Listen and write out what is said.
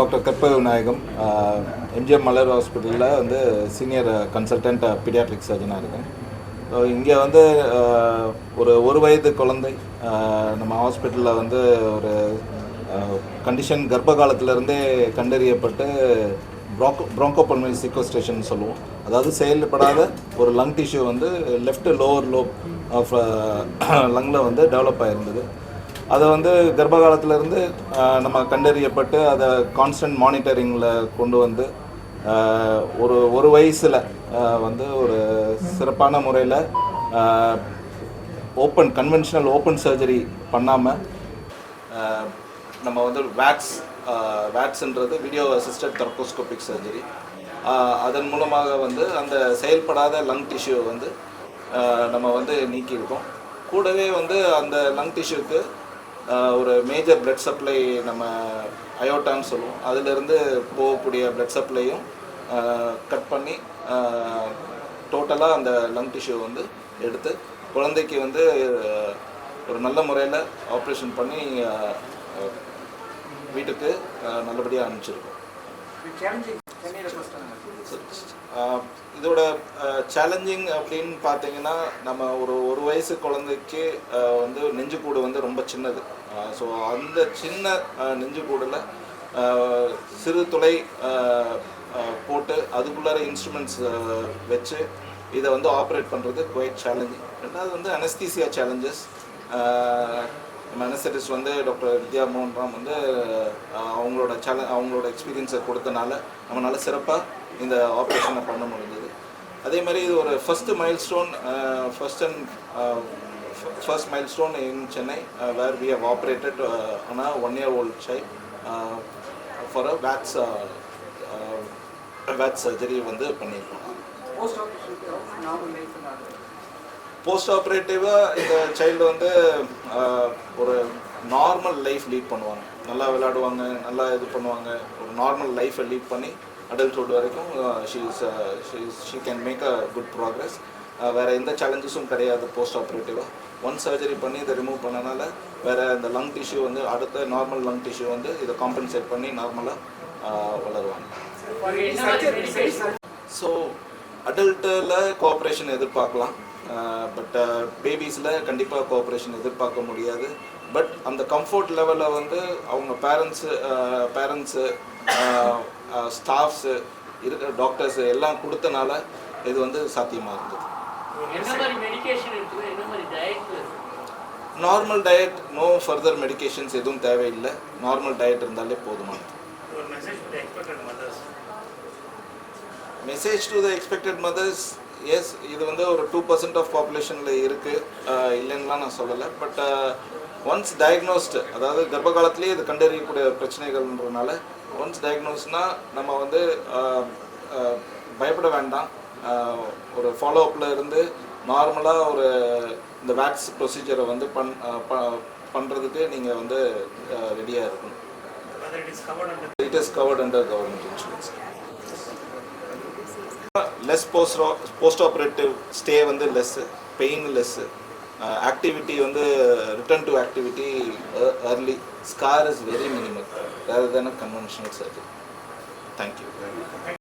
Doctor கற்பக Vinayagam MGM மலர் ஹாஸ்பிட்டலில் வந்து senior consultant paediatric சர்ஜனாக இருக்கேன். ஸோ இங்கே வந்து ஒரு வயது குழந்தை நம்ம ஹாஸ்பிட்டலில் வந்து ஒரு கண்டிஷன் கர்ப்ப காலத்திலேருந்தே கண்டறியப்பட்டு ப்ராங்கோபல்மனரி சீக்வஸ்ட்ரேஷன் சொல்லுவோம். அதாவது செயல்படாத ஒரு லங் டிஷ்யூ வந்து லெஃப்ட் லோவர் லோப் ஆஃப் லங்கில் வந்து டெவலப் ஆகிருந்தது. அதை வந்து கர்ப்ப காலத்திலேருந்து நம்ம கண்டறியப்பட்டு அதை கான்ஸ்டன்ட் மானிட்டரிங்கில் கொண்டு வந்து ஒரு வயசில் வந்து ஒரு சிறப்பான முறையில் கன்வென்ஷனல் ஓப்பன் சர்ஜரி பண்ணாமல் நம்ம வந்து வேட்ஸ்ன்றது வீடியோ அசிஸ்டட் தர்கோஸ்கோபிக் சர்ஜரி, அதன் மூலமாக வந்து அந்த செயல்படாத லங் டிஷ்யூ வந்து நம்ம வந்து நீக்கியிருக்கோம். கூடவே வந்து அந்த லங் டிஷ்யூக்கு ஒரு மேஜர் பிளட் சப்ளை நம்ம அயோட்டான்னு சொல்லுவோம், அதிலிருந்து போகக்கூடிய பிளட் சப்ளையும் கட் பண்ணி டோட்டலாக அந்த லங் டிஷ்யூ வந்து எடுத்து குழந்தைக்கு வந்து ஒரு நல்ல முறையில் ஆப்ரேஷன் பண்ணி வீட்டுக்கு நல்லபடியாக அனுப்பிச்சிருக்கோம். இதோட சேலஞ்சிங் அப்படின்னு பார்த்தீங்கன்னா, நம்ம ஒரு வயசு குழந்தைக்கு வந்து நெஞ்சுக்கூடு வந்து ரொம்ப சின்னது. ஸோ அந்த சின்ன நெஞ்சுக்கூடில் சிறு துளை போட்டு அதுக்குள்ளார இன்ஸ்ட்ருமெண்ட்ஸ் வச்சு இதை வந்து ஆப்ரேட் பண்ணுறது குவைட் சேலஞ்சிங். ரெண்டாவது வந்து அனஸ்தீசியா சேலஞ்சஸ். நம்ம அனஸ்தட்டிஸ்ட் வந்து டாக்டர் வித்யா மோகன் ராம் வந்து அவங்களோட எக்ஸ்பீரியன்ஸை கொடுத்தனால நம்மளால சிறப்பாக இந்த ஆப்ரேஷனை பண்ண முடிஞ்சது. அதே மாதிரி இது ஒரு first milestone in Chennai where we have operated on a 1-year-old child for a VATS surgery வந்து பண்ணியிருக்கோம். போஸ்ட் ஆப்ரேட்டிவாக இந்த சைல்டு வந்து ஒரு நார்மல் லைஃப் லீட் பண்ணுவாங்க, நல்லா விளையாடுவாங்க, நல்லா இது பண்ணுவாங்க, ஒரு நார்மல் லைஃப்பை லீட் பண்ணி அடல்ட்ஹுட் வரைக்கும் she can make a good progress. வேறு எந்த சேலஞ்சஸும் கிடையாது போஸ்ட் ஆப்ரேட்டிவாக. ஒன் சர்ஜரி பண்ணி இதை ரிமூவ் பண்ணனால வேறு இந்த லங் டிஷ்யூ வந்து அடுத்த நார்மல் லங் டிஷ்யூ வந்து இதை காம்பன்சேட் பண்ணி நார்மலாக வளருவாங்க. ஸோ அடல்ட்டில் கோஆப்ரேஷன் எதிர்பார்க்கலாம், பட் பேபிஸில் கண்டிப்பாக கோஆப்ரேஷன் எதிர்பார்க்க முடியாது. பட் அந்த கம்ஃபர்ட் லெவலில் வந்து அவங்க பேரண்ட்ஸு ஸ்டாஃப்ஸு இருக்கிற டாக்டர்ஸ் எல்லாம் கொடுத்தனால இது வந்து சாத்தியமாக இருந்தது. Normal diet, no further medications எதுவும் தேவையில்லை. நார்மல் டயட் இருந்தாலே போதுமானது. Message to the expected mothers, yes, இது வந்து ஒரு 2% ஆஃப் பாப்புலேஷனில் இருக்குது, இல்லைன்னுலாம் நான் சொல்லலை. பட் ஒன்ஸ் டயக்னோஸ்டு, அதாவது கர்ப்ப காலத்திலேயே இது கண்டறியக்கூடிய பிரச்சனைகள்ன்றதுனால ஒன்ஸ் டயக்னோஸ்னால் நம்ம வந்து பயப்பட வேண்டாம். ஒரு ஃபாலோஅப்பில் இருந்து நார்மலாக ஒரு இந்த வேக்ஸ் ப்ரொசீஜரை வந்து பண்ணுறதுக்கு நீங்கள் வந்து ரெடியாக இருக்கணும். It is covered under government insurance. Less post operative stay வந்து லெஸ்ஸு, பெயின் லெஸ்ஸு, ஆக்டிவிட்டி வந்து return to activity early, scar is very minimal rather than a conventional surgery. Thank you.